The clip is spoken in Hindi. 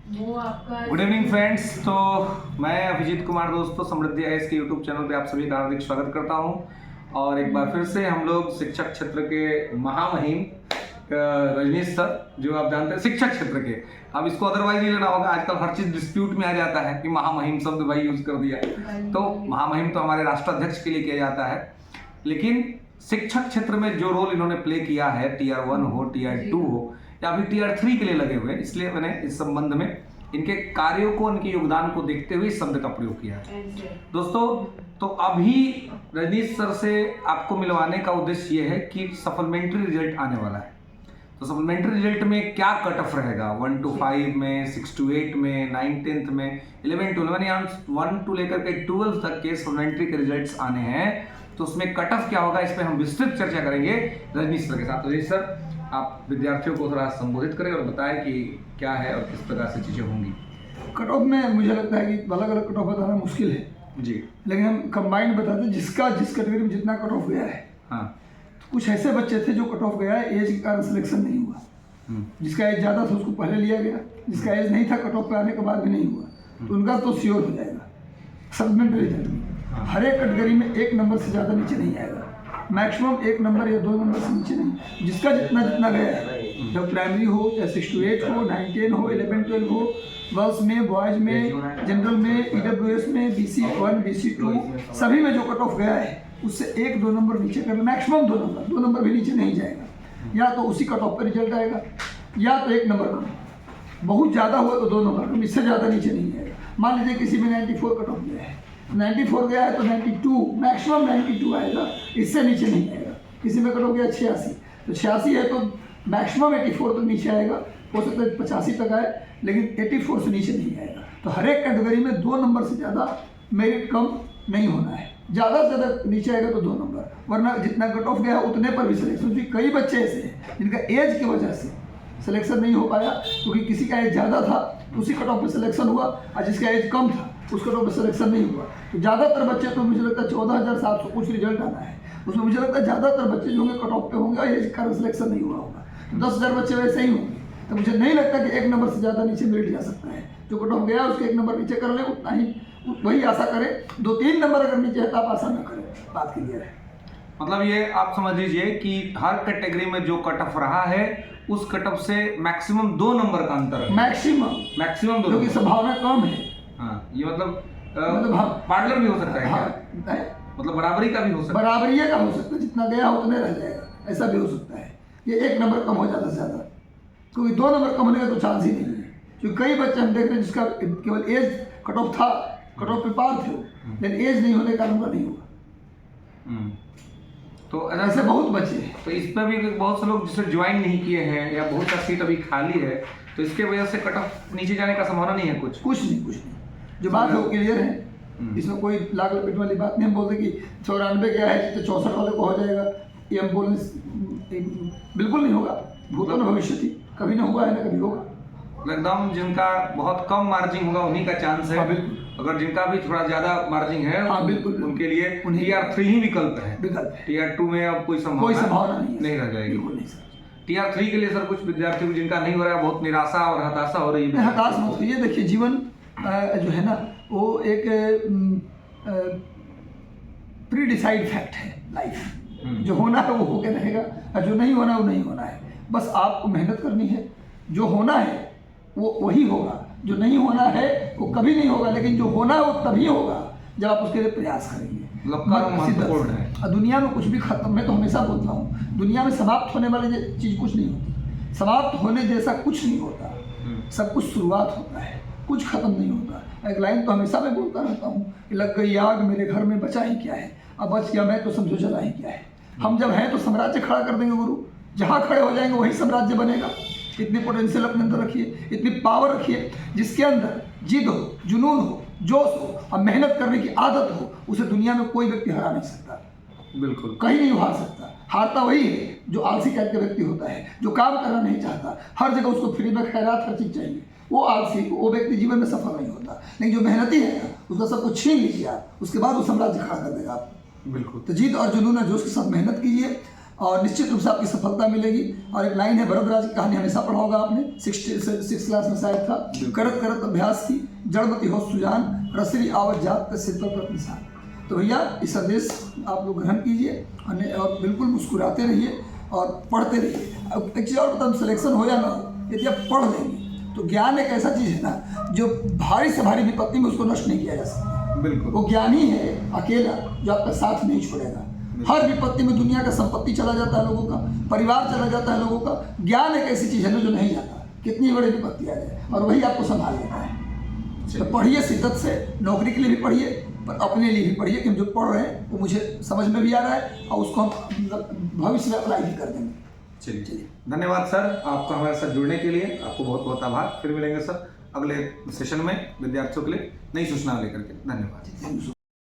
वो आपका। Good evening friends. तो मैं अभिजीत कुमार दोस्तों समृद्धि आईएएस के यूट्यूब चैनल पे आप सभी का हार्दिक स्वागत करता हूं। और एक बार फिर से हम लोग शिक्षक क्षेत्र के महामहिम रजनीश सर, जो आप जानते हैं शिक्षक क्षेत्र के, अब इसको अदरवाइज नहीं लेना होगा। आजकल हर चीज डिस्प्यूट में आ जाता है कि महामहिम शब्द भाई यूज कर दिया, तो महामहिम तो हमारे राष्ट्राध्यक्ष के लिए किया जाता है। लेकिन शिक्षक क्षेत्र में जो रोल इन्होंने प्ले किया है, टीआर 1 हो, टीआर 2 हो या फिर टीआर 3 के लिए लगे हुए, इसलिए मैंने इस संबंध में इनके कार्यों को, इनके योगदान को देखते हुए इस शब्द का प्रयोग किया है। दोस्तों, तो अभी रजनीश सर से आपको मिलवाने का उद्देश्य ये है कि सप्लीमेंट्री रिजल्ट आने वाला है। तो सप्लीमेंट्री रिजल्ट में क्या कट ऑफ रहेगा, 1 to 5 में, 6 to 8 में, 9 10th में, 11 to 11 या 1 to लेकर के 12 तक के सप्लीमेंट्री के रिजल्ट्स आने हैं। तो उसमें कट ऑफ क्या होगा, इस पर हम विस्तृत चर्चा करेंगे रजनीश सर के साथ। रजनीश सर, आप विद्यार्थियों को थोड़ा संबोधित करें और बताएं कि क्या है और किस प्रकार से चीज़ें होंगी। कट ऑफ में मुझे लगता है कि अलग अलग कट ऑफ बताना मुश्किल है जी, लेकिन हम कंबाइंड बताते हैं जिसका जिस कैटेगरी में जितना कट ऑफ गया है। हाँ, तो कुछ ऐसे बच्चे थे जो कट ऑफ गया है, एज के कारण सिलेक्शन नहीं हुआ। जिसका एज ज़्यादा था उसको पहले लिया गया, जिसका एज नहीं था कट ऑफ पे आने के बाद भी नहीं हुआ, तो उनका तो श्योर हो जाएगा सप्लीमेंट्री रिजल्ट में। हर एक कैटेगरी में 1 नंबर से ज़्यादा नीचे नहीं आएगा, मैक्सिमम 1 नंबर या 2 नंबर से नीचे नहीं। जिसका जितना जितना गया है, जब प्राइमरी हो चाहे 6 to 8 हो, 9 10 हो, 11 12 हो, गर्ल्स में, बॉयज़ में, जनरल में, ईडब्ल्यूएस में, BC 1 BC 2 सभी में जो कट ऑफ गया है उससे 1-2 नंबर नीचे कर, मैक्सिमम 2 नंबर भी नीचे नहीं जाएगा। या तो उसी कट ऑफ पर रिजल्ट आएगा या तो 1 नंबर कम। बहुत ज़्यादा हुआ तो 2 नंबर कम, इससे ज़्यादा नीचे नहीं जाएगा। मान लीजिए किसी में 94 कट ऑफ गया है, 94 गया है तो 92, मैक्सिमम 92 आएगा, इससे नीचे नहीं आएगा। किसी में कट ऑफ गया 86, तो 86 है तो मैक्सिमम 84 तक नीचे आएगा, हो सकता है 85 तक आए, लेकिन 84 से नीचे नहीं आएगा। तो हर एक कैटेगरी में 2 नंबर से ज़्यादा मेरिट कम नहीं होना है। ज़्यादा से ज़्यादा नीचे आएगा तो 2 नंबर, वरना जितना कट ऑफ गया उतने पर भी सिलेक्शन। क्योंकि कई बच्चे ऐसे हैं जिनका एज की वजह से सिलेक्शन नहीं हो पाया, क्योंकि किसी का एज ज़्यादा था तो उसी कट ऑफ पर सिलेक्शन हुआ, और जिसका एज कम था उस कट ऑफ पर सिलेक्शन नहीं हुआ। तो ज़्यादातर बच्चे, तो मुझे लगता है 14,700 कुछ रिजल्ट आना है, उसमें मुझे लगता है ज़्यादातर बच्चे जो होंगे कट ऑफ पे होंगे और एज कारण सिलेक्शन नहीं हुआ होगा। तो 10,000 बच्चे वैसे ही होंगे। तो मुझे नहीं लगता कि 1 नंबर से ज़्यादा नीचे मेरिट जा सकता है। जो कट ऑफ गया उसके 1 नंबर नीचे कर ले, उतना ही वही आशा करें। 2-3 नंबर अगर नीचे है तो आप आशा न करें, बात क्लियर है। मतलब ये आप समझ लीजिए कि हर कैटेगरी में जो कट ऑफ रहा है उस कट ऑफ से मैक्सिमम 2 नंबर का अंतर है, मैक्सिमम 2, क्योंकि संभावना कम है। हाँ, ये मतलब हाँ, पार्टनर भी हो सकता है हाँ, क्या? मतलब बराबरी का भी हो सकता है, बराबरी का हो सकता है, जितना गया उतने रह जाएगा, ऐसा भी हो सकता है। ये 1 नंबर कम हो ज़्यादा से ज़्यादा, क्योंकि 2 नंबर कम होने का तो चांस ही नहीं है। क्योंकि कई बच्चे हम देख रहे हैं जिसका केवल एज कट ऑफ था, कट ऑफ पे पार थे, लेकिन एज नहीं होने का उनका नहीं हुआ। तो ऐसे बहुत बच्चे हैं। तो इस पर भी बहुत से लोग जिसे ज्वाइन नहीं किए हैं या बहुत सा सीट अभी खाली है, तो इसके वजह से कट ऑफ नीचे जाने का संभावना नहीं है। कुछ नहीं। जो बात है वो क्लियर है, इसमें कोई लाग लपेट वाली बात नहीं। हम बोलते कि 94 क्या है तो 64 वाले को हो जाएगा, ये हम बोलने बिल्कुल नहीं होगा। भूतो न भविष्यति, कभी ना हुआ है ना कभी होगा। एकदम जिनका बहुत कम मार्जिन होगा उन्हीं का चांस है। अगर जिनका भी थोड़ा ज्यादा मार्जिन है, बिल्कुल, उनके लिए टीआर 3 ही विकल्प है। टीआर 2 में अब कोई संभावना नहीं रह जाएगी। टीआर 3 के लिए सर कुछ विद्यार्थियों जिनका नहीं हो रहा है, बहुत निराशा और हताशा हो रही है। हताश मत होइए, देखिए जीवन जो है ना वो एक प्री डिसाइड फैक्ट है। लाइफ जो होना है वो होके रहेगा, और जो नहीं होना वो नहीं होना है। बस आपको मेहनत करनी है, जो होना है वो वही होगा, जो नहीं होना है वो कभी नहीं होगा। लेकिन जो होना है वो तभी होगा जब आप उसके लिए प्रयास करेंगे। महत्वपूर्ण है। दुनिया में कुछ भी खत्म, मैं तो हमेशा बोलता हूँ, दुनिया में समाप्त होने वाली चीज़ कुछ नहीं होती। समाप्त होने जैसा कुछ नहीं होता, सब कुछ शुरुआत होता है, कुछ खत्म नहीं होता। एक लाइन तो हमेशा मैं बोलता रहता हूँ कि लग गई आग मेरे घर में, बचा ही क्या है, अब बच गया मैं तो समझो जला ही क्या है। हम जब हैं तो साम्राज्य खड़ा कर देंगे गुरु, जहाँ खड़े हो जाएंगे वही साम्राज्य बनेगा। इतनी पोटेंशियल अपने अंदर रखिए, इतनी पावर रखिए, जिसके अंदर जिद हो, जुनून हो, जोश हो और मेहनत करने की आदत हो, उसे दुनिया में कोई व्यक्ति हरा नहीं सकता। बिल्कुल, कहीं नहीं हार सकता। हारता वही है जो आलसी टाइप का व्यक्ति होता है, जो काम करना नहीं चाहता, हर जगह उसको फ्री में खैरात हर चीज़ चाहिए। वो आलसी, वो व्यक्ति जीवन में सफल नहीं होता। लेकिन जो मेहनती है ना, उसका सब कुछ छीन लीजिए आप, उसके बाद वो साम्राज्य खड़ा कर देगा आप। बिल्कुल। तो जिद और जुनून और जोश के साथ मेहनत कीजिए। और निश्चित रूप से आपकी सफलता मिलेगी। और एक लाइन है, भरतराज की कहानी हमेशा पढ़ा होगा आपने, 6 क्लास में शायद था, करत करत अभ्यास की जड़मती हो सुजान, रसरी आवत जात पे सिर पर निशान। तो भैया इस संदेश आप लोग ग्रहण कीजिए और बिल्कुल मुस्कुराते रहिए और पढ़ते रहिए। अब एक चीज़ और बताऊँ, सिलेक्शन हो या ना हो, यदि आप पढ़ लेंगे तो ज्ञान एक ऐसा चीज़ है ना जो भारी से भारी विपत्ति में उसको नष्ट नहीं किया जा सकता। बिल्कुल। वो ज्ञान ही है अकेला जो आपका साथ नहीं छोड़ेगा। हर विपत्ति में दुनिया का संपत्ति चला जाता है लोगों का, परिवार चला जाता है लोगों का, ज्ञान एक ऐसी चीज़ है ना जो नहीं जाता, कितनी बड़ी विपत्ति आ जाए और वही आपको संभाल लेता है। तो पढ़िए शिद्दत से, नौकरी के लिए भी पढ़िए पर अपने लिए भी पढ़िए कि हम जो पढ़ रहे हैं वो मुझे समझ में भी आ रहा है और उसको हम भविष्य में अप्लाई भी कर देंगे। चलिए, धन्यवाद सर आपका हमारे साथ जुड़ने के लिए, आपको बहुत बहुत आभार। फिर मिलेंगे सर अगले सेशन में विद्यार्थियों के लिए नई सूचना लेकर के। धन्यवाद।